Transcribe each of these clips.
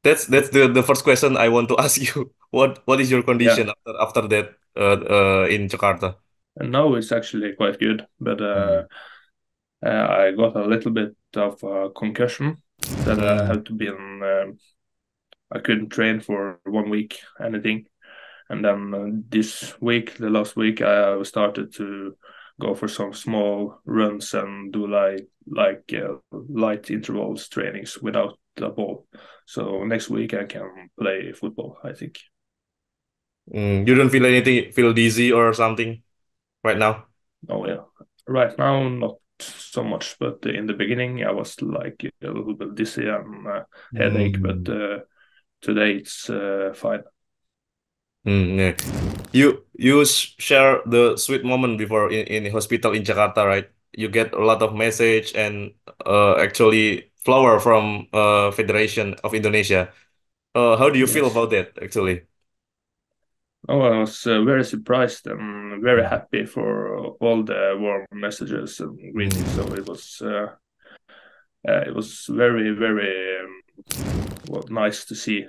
that's the first question I want to ask you. What is your Yeah, condition after that in Jakarta? and now it's actually quite good, but Mm. I got a little bit of a concussion that I Mm. had to be in. I couldn't train for 1 week, anything, and then this week, the last week, I started to go for some small runs and do light intervals trainings without the ball. So next week I can play football, I think. You don't feel anything, feel dizzy or something right now? Oh yeah, right now not so much, but in the beginning I was like a little bit dizzy and headache, but Mm. today it's fine. Yeah. You share the sweet moment before in hospital in Jakarta, right? You get a lot of message and actually flower from Federation of Indonesia. How do you feel Yes. about that actually? Oh, I was very surprised and very Mm. happy for all the warm messages and greetings. So Mm. it was very very well, nice to see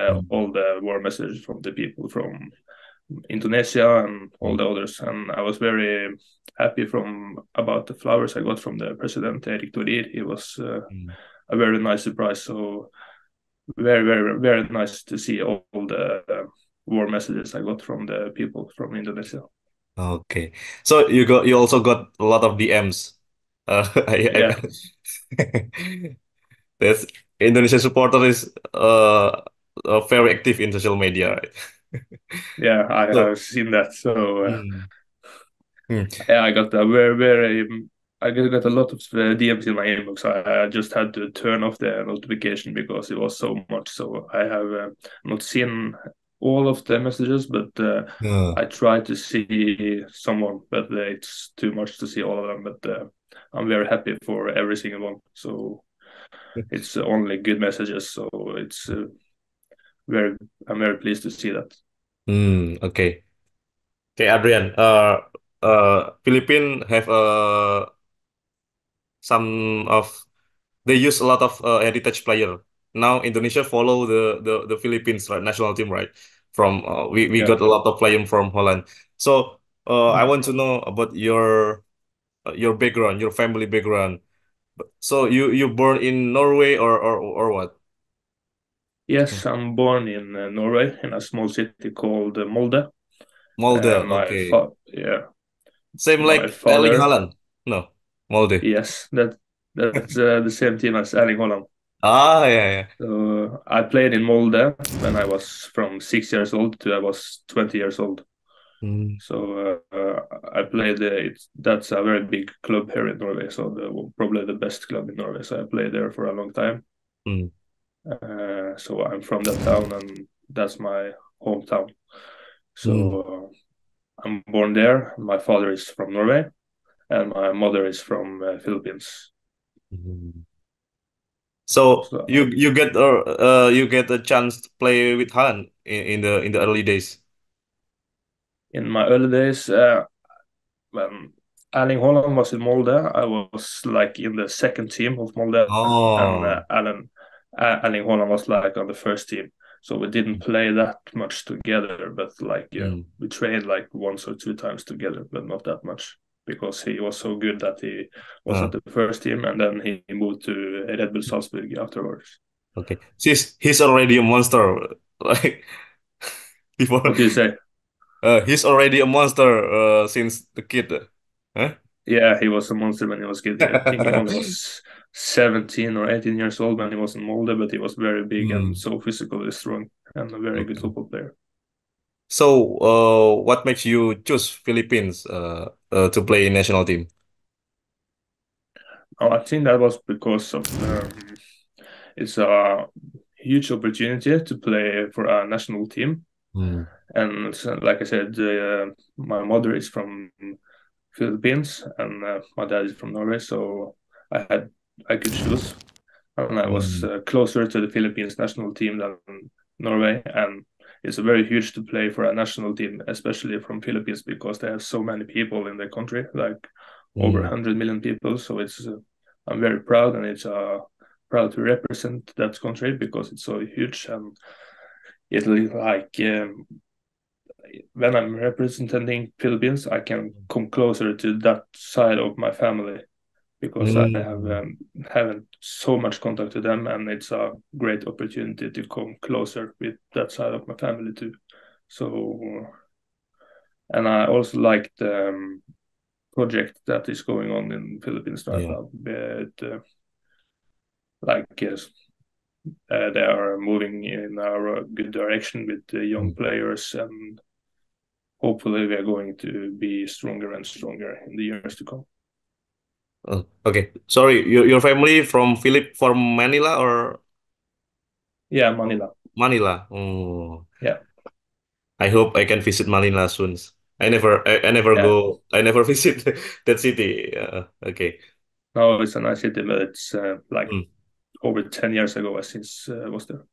Mm. all the warm messages from the people from Indonesia and all Mm. the others. And I was very happy from about the flowers I got from the president Erik Torir. It was Mm. a very nice surprise. So very very very nice to see all the warm messages I got from the people from Indonesia. Okay, so you also got a lot of DMs. Yeah, That's Indonesian supporter is very active in social media, right? yeah, I So, have seen that. So mm, mm, yeah, I got a very very I got a lot of DMs in my inbox. I just had to turn off the notification because it was so much. So I have not seen all of the messages, but yeah. I try to see someone, but it's too much to see all of them. But I'm very happy for every single one. So it's only good messages. So it's very I'm very pleased to see that. Okay. Okay, Adrian. Philippines have some of they use a lot of heritage player. Now Indonesia follow the Philippines right national team, right? From we Yeah. got a lot of player from Holland. So I Mm. want to know about your background, your family background. So you born in Norway or what? Yes, I'm born in Norway in a small city called Molde. Molde. Okay. Yeah, Same my like Erling father, Haaland. No, Molde. yes, that's the same team as Erling Haaland. Ah, yeah, yeah. So I played in Molde when I was from 6 years old to I was 20 years old. Mm, So I played. That's a very big club here in Norway. So probably the best club in Norway. So I played there for a long time. mm, So I'm from that town, and that's my hometown. mm, So I'm born there. My father is from Norway, and my mother is from Philippines. mm. So So you get a chance to play with Han in the early days. in my early days, when Erling Haaland was in Molde, I was like in the second team of Molde, and Oh. Erling Haaland was like on the first team. So we didn't play that much together, but like Mm. we trained like once or two times together, but not that much because he was so good that he was Uh, at the first team, and then he moved to Red Bull Salzburg afterwards. okay. He's already a monster. Like before What do you say? he's already a monster since the kid. Huh? Yeah, he was a monster when he was kid. I think he only was 17 or 18 years old when he was in Molde, but he was very big and Hmm. so physically strong and a very good Okay. football player. So, what makes you choose Philippines to play in national team? I think that was because of it's a huge opportunity to play for a national team. Hmm. And so, like I said, my mother is from Philippines and my dad is from Norway, so I could choose, and I was Hmm. closer to the Philippines national team than Norway. And it's very huge to play for a national team, especially from Philippines, because they have so many people in the country, like over Hmm. 100 million people. So it's I'm very proud, and it's a proud to represent that country because it's so huge, and it's like when I'm representing Philippines, I can come closer to that side of my family because I have Mm, haven't so much contact with them, and it's a great opportunity to come closer with that side of my family too. So, and I also like the project that is going on in Philippines right yeah. now. But like yes, they are moving in a good direction with the young Mm. players, and hopefully we are going to be stronger and stronger in the years to come. Okay. Sorry, your family from from Manila or Yeah, from Manila. Manila? Oh, Yeah, I hope I can visit Manila soon. I never yeah. go, I never visit that city. Okay. No, it's a nice city, but it's like Mm. over 10 years ago I since was there.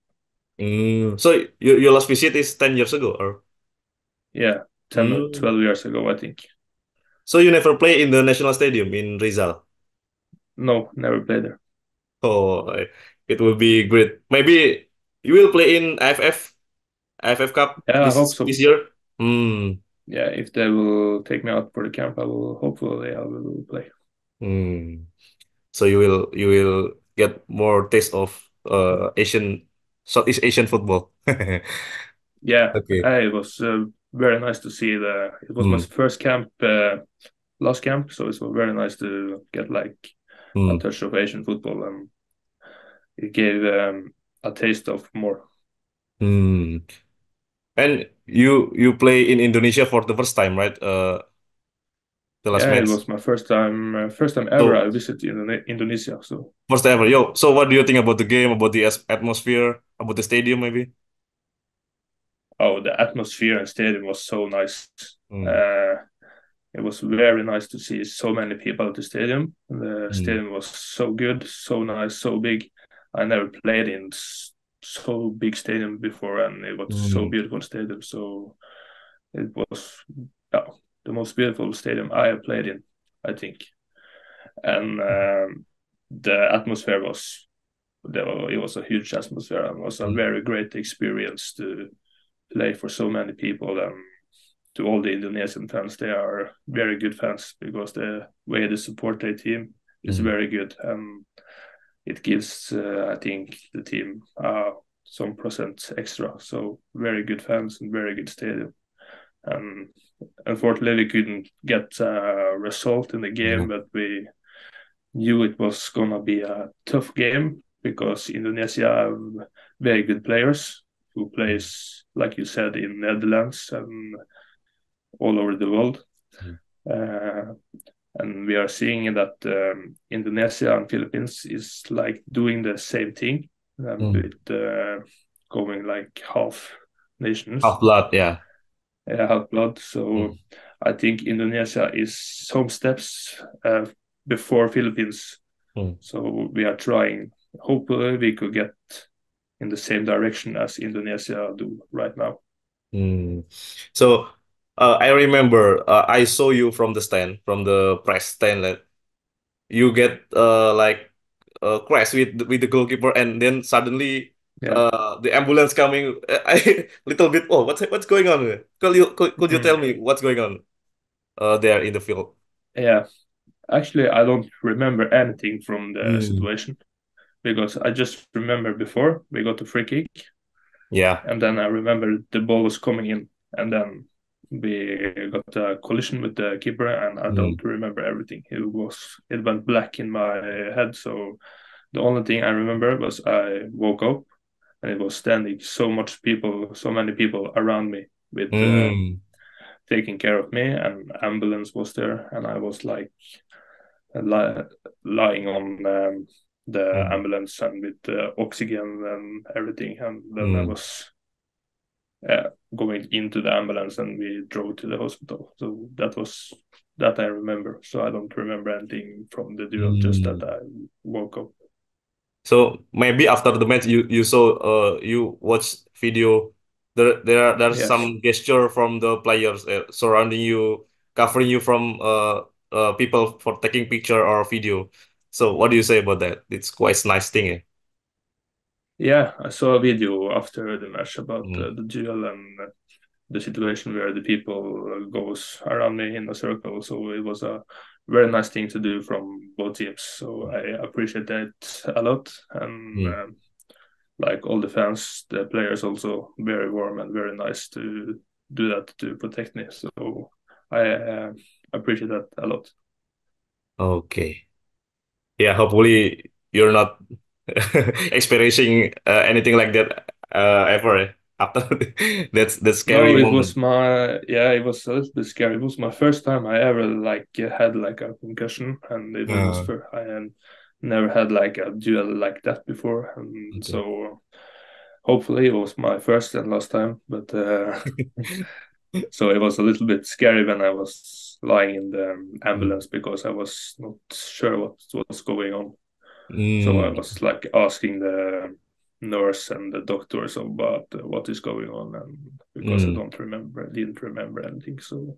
So your last visit is 10 years ago, or? Yeah, 10 or Mm. 12 years ago, I think. So you never play in the national stadium in Rizal? No, never played there. Oh, it will be great. Maybe you will play in AFF Cup Yeah, I hope this so. year. Hmm. Yeah, if they will take me out for the camp, I will play. Hmm. So you will get more taste of Southeast Asian football. Yeah, Okay. it was very nice to see the. It was my Hmm. first camp, last camp, so it was very nice to get like a Hmm. touch of Asian football, and it gave a taste of more. Hmm. And you play in Indonesia for the first time, right? The last Yeah, it match. was my first time ever So I visited Indonesia. So, first ever, yo. So what do you think about the game, about the atmosphere, about the stadium, maybe? oh, the atmosphere and stadium was so nice. Hmm. Uh, it was very nice to see so many people at the stadium. The Hmm. stadium was so good, so nice, so big. I never played in so big stadium before, and it was so Hmm. beautiful stadium. So it was yeah, the most beautiful stadium I have played in, I think. And the atmosphere was it was a huge atmosphere and was a Hmm. very great experience to play for so many people, and to all the Indonesian fans. They are very good fans because the way they support their team is Hmm. very good, and it gives I think the team some percent extra. So very good fans and very good stadium. And unfortunately, we couldn't get a result in the Yeah. game, but we knew it was gonna be a tough game because Indonesia have very good players who plays, like you said, in Netherlands and all over the world. Hmm. Uh, and we are seeing that Indonesia and Philippines is like doing the same thing Hmm. with going like half nations, Half blood, yeah. half blood. Hmm. So I think Indonesia is some steps before Philippines. Hmm. So we are trying. Hopefully, we could get in the same direction as Indonesia do right now. Hmm. So I remember I saw you from the stand, from the press stand, that you get like crash with the goalkeeper, and then suddenly Yeah. the ambulance coming. I little bit. Oh, what's going on? Could you tell Mm. me what's going on there in the field? Yeah. Actually, I don't remember anything from the Mm. situation because I just remember before we got a free kick, Yeah. and then I remember the ball was coming in, and then we got a collision with the keeper, and I Mm. don't remember everything. It went black in my head. So the only thing I remember was I woke up and it was standing so many people around me with Mm. taking care of me, and ambulance was there, and I was like li- lying on the Mm. ambulance and with oxygen and everything, and then I Mm. was uh, going into the ambulance and we drove to the hospital. So that I remember. So I don't remember anything from the duel, just that Mm. I woke up. So maybe after the match, you saw you watch video. There's Yes. some gesture from the players surrounding you, covering you from people for taking picture or video. So what do you say about that? It's quite nice thing. Eh? Yeah, I saw a video after the match about Mm, the duel and the situation where the people goes around me in a circle. So it was a very nice thing to do from both teams. So I appreciate that a lot. And mm. like all the fans, the players also very warm and very nice to do that to protect me. So I appreciate that a lot. Okay. Yeah, hopefully you're not experiencing anything like that ever after that No, scary it was moment. my yeah, it was a little bit scary. It was my first time I ever like had like a concussion, and it was Uh, for I had never had like a duel like that before, and okay. so hopefully it was my first and last time. But so it was a little bit scary when I was lying in the Mm. ambulance because I was not sure what was going on. So I Mm. was like asking the nurse and the doctors about what is going on, and because I Mm. don't remember, didn't remember anything, so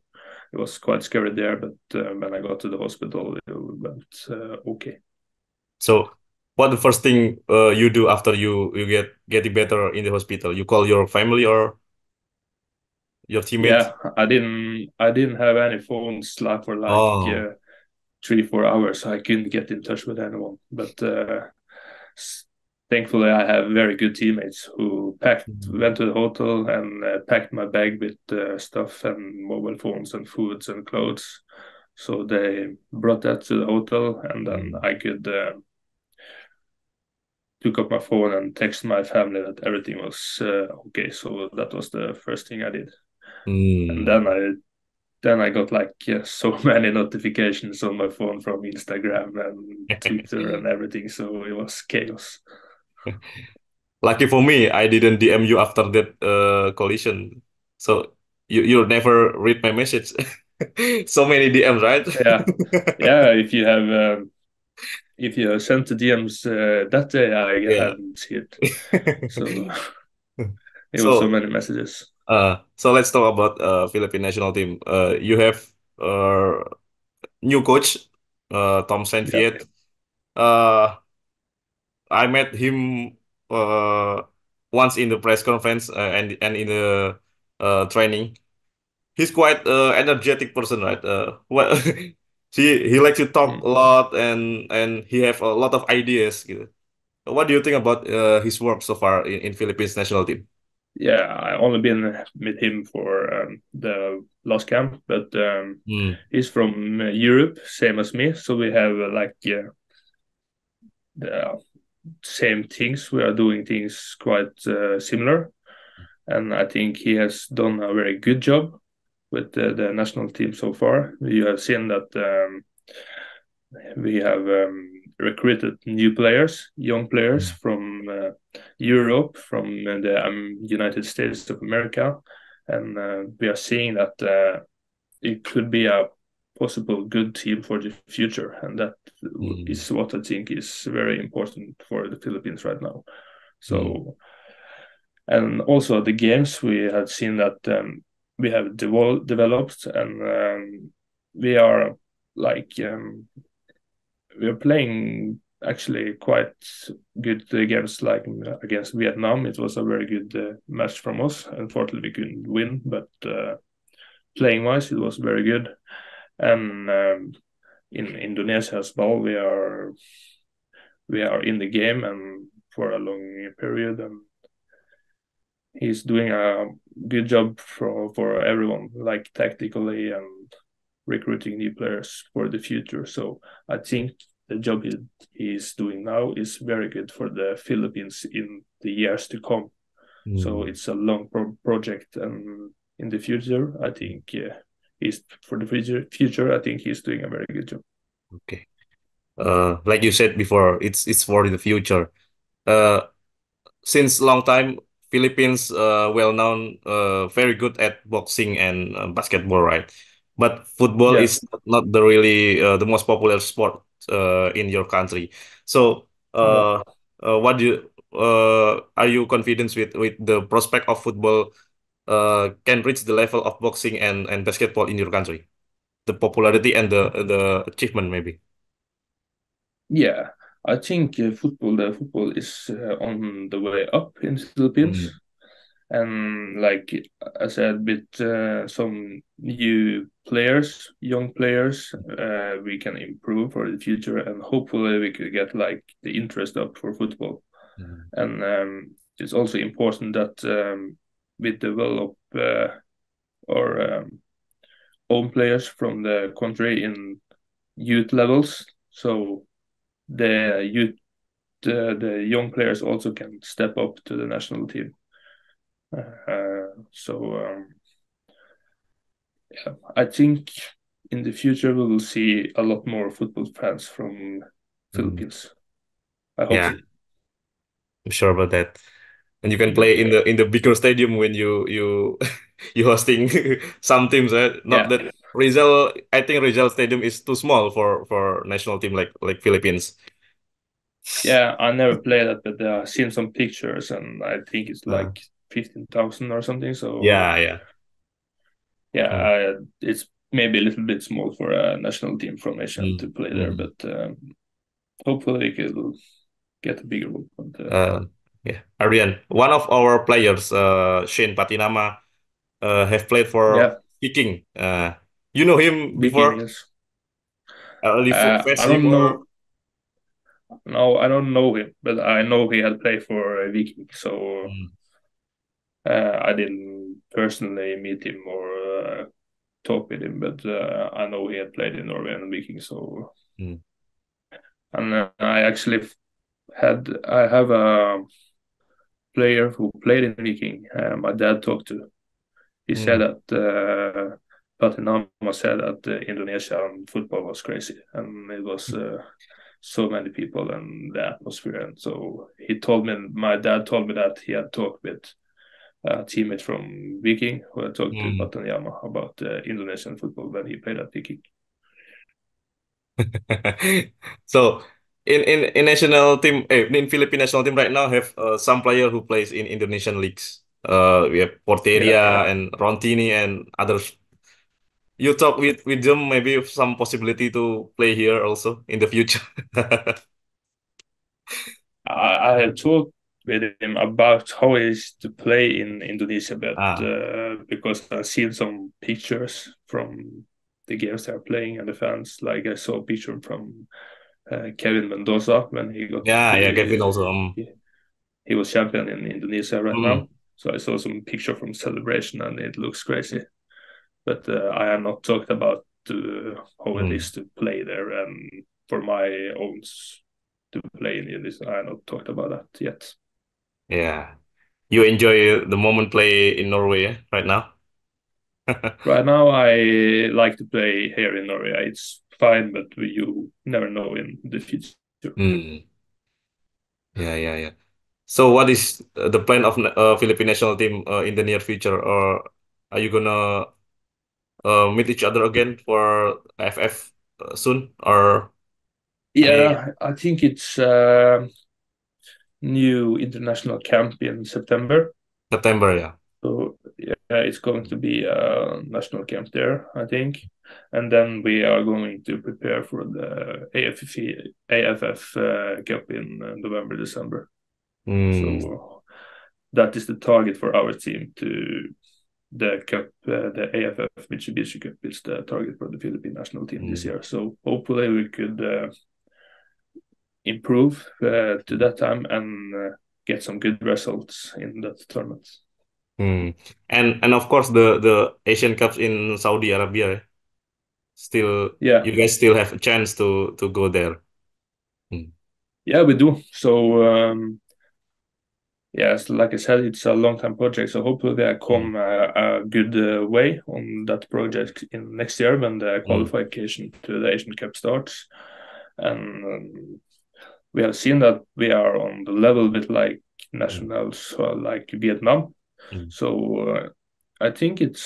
it was quite scary there. But when I got to the hospital, it went okay. So, what the first thing you do after you get getting better in the hospital? You call your family or your teammates? Yeah, I didn't have any phones like for like Oh. 3 4 hours. So I couldn't get in touch with anyone, but thankfully I have very good teammates who packed Mm. went to the hotel and packed my bag with stuff and mobile phones and foods and clothes, so they brought that to the hotel, and then Mm. I could took up my phone and text my family that everything was okay. So that was the first thing I did, and Mm. then I got like so many notifications on my phone from Instagram and Twitter and everything, so it was chaos. Lucky for me, I didn't DM you after that collision. So you never read my message. So many DMs, right? Yeah, yeah. If you sent the DMs that day, I Yeah. hadn't seen it. So it was so So many messages. so let's talk about Philippine national team. You have new coach, Tom Yeah. Saintfiet. Uh, I met him uh once in the press conference and in the training. He's quite energetic person, right? What he likes to talk a Mm. lot and he have a lot of ideas. Gitu. What do you think about his work so far in Philippines national team? Yeah, I only been with him for the last camp, but Mm, he's from Europe, same as me. So we have like the same things. We are doing things quite similar, and I think he has done a very good job with the national team so far. You have seen that we have recruited new players, young players mm, from Europe, from the United States of America, and we are seeing that it could be a possible good team for the future, and that mm, is what I think is very important for the Philippines right now. mm, So, and also the games we have seen that we have developed, and we are like we are playing actually quite good games, like against Vietnam. It was a very good match from us. Unfortunately, we couldn't win, but playing wise, it was very good. And in Indonesia as well, we are in the game and for a long period, and he's doing a good job for everyone, like tactically and recruiting new players for the future. So I think the job he's doing now is very good for the Philippines in the years to come. So mm. it's a long project, and in the future, I think he's for the future. I think he's doing a very good job. Okay. Like you said before, it's for the future. Uh, since long time, Philippines well known very good at boxing and basketball, right? But football Yeah, is not the really the most popular sport in your country. So no, what do you are you confident with the prospect of football can reach the level of boxing and basketball in your country? The popularity and the achievement maybe. Yeah, I think the football is on the way up in the Philippines. Mm, And like I said, with some new players, young players, we can improve for the future, and hopefully we could get like the interest up for football. mm, And it's also important that we develop our own players from the country in youth levels, so the youth, the young players also can step up to the national team. So yeah, I think in the future we will see a lot more football fans from mm. Philippines. I hope Yeah, so. I'm sure about that. And you can Yeah, play in the bigger stadium when you you hosting some teams, right? Not yeah, that Rizal, I think Rizal Stadium is too small for national team like Philippines. yeah. I never played that, but I've seen some pictures, and I think it's Uh, like 15,000 or something. So yeah, yeah. yeah, Mm, it's maybe a little bit small for a national team from Asia to mm, play there, mm. but hopefully we could get a bigger one. But, Uh, yeah, Aryan, one of our players, Shane Patinama, have played for yeah, Viking. You know him Viking, before? yes. You face I him don't or? know. No, I don't know him, but I know he had played for Viking. So Mm, I didn't personally meet him or talk with him, but I know he had played in Norway and Viking. So, mm, and I actually I have a player who played in Viking. My dad talked to. He said mm, that Patinama said that Indonesian football was crazy, and it was so many people and the atmosphere. And so my dad told me that he had talked with a teammate from Viking who had talked to mm. Patinama about Indonesian football when he played at Viking. So in national team, in Philippine national team right now have some player who plays in Indonesian leagues. We have Yeah, Porteria and Rontini and others. You talk with them maybe some possibility to play here also in the future. I had talked with him about how it is to play in Indonesia, but Ah, because I've seen some pictures from the games they're playing and the fans, like I saw a picture from Kevin Mendoza when yeah, yeah, Kevin also. he was champion in Indonesia right Mm, now. So I saw some picture from celebration and it looks crazy. But I have not talked about how it mm, is to play there and for my own to play in this. I have not talked about that yet. yeah. You enjoy the moment play in Norway right now? Right now, I like to play here in Norway. It's fine, but you never know in the future. Hmm. Yeah, yeah, yeah. So what is the plan of Philippine national team in the near future? Or are you gonna meet each other again for FF soon? Or any Yeah, I think it's new international camp in September. September? Yeah. So yeah, it's going to be a national camp there, I think, and then we are going to prepare for the AFF Cup in November, December. Hmm. So that is the target for our team to the cup, the AFF Mitsubishi Cup is the target for the Philippine national team this Hmm. year. So hopefully we could improve to that time and get some good results in that tournament. Hmm. And of course the Asian Cups in Saudi Arabia, still Yeah, you guys still have a chance to go there. Hmm. yeah, we do. So yes, like I said, it's a long time project. So hopefully I Hmm. come a good way on that project in next year when the Hmm. qualification to the Asian Cup starts. And we have seen that we are on the level with like Hmm. nationals like Vietnam. Hmm. So I think it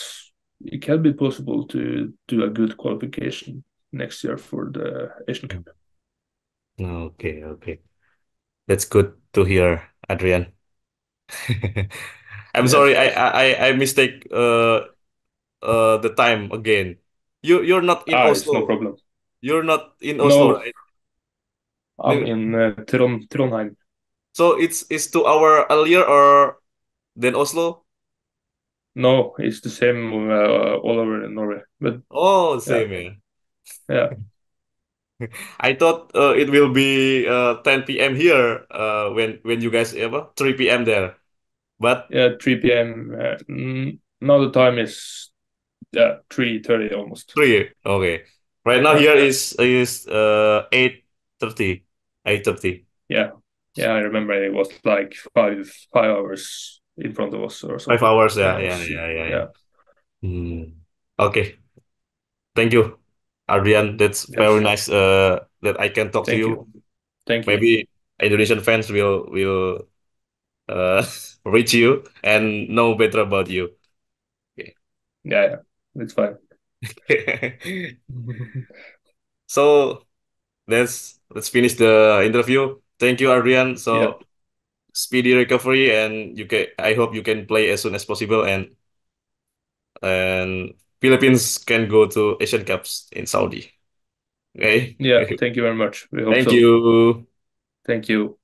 can be possible to do a good qualification next year for the Asian Hmm. Cup. Okay, okay. That's good to hear, Adrian. I'm sorry, Yes. I mistake the time again. You're not in It's no Oslo. problem. You're not in Oslo, No, right? I'm in Trondheim. So it's 2 hour earlier or than Oslo? No, it's the same all over Norway. But Oh, yeah, same, yeah. yeah, I thought it will be 10 p.m. here when you guys 3 p.m. there. But yeah. 3 p.m. Now the time is 3:30 almost. 3, okay. Right now Yeah, here is 8:30. 8:30. yeah, yeah. I remember it was like five hours in front of us or 5 something hours, when yeah, I yeah, was. yeah, yeah, yeah. Yeah, Hmm. Okay. Thank you, Adrian. That's very yes. nice that I can talk to Thank you. you, thank you. Maybe Indonesian fans will uh reach you and know better about you. Okay. Yeah, yeah. It's fine. So let's finish the interview. Thank you, Adrian. Yeah, So speedy recovery, and I hope you can play as soon as possible, and Philippines can go to Asian Cups in Saudi. Okay. yeah. Thank you very much. We hope Thank so. you. Thank you.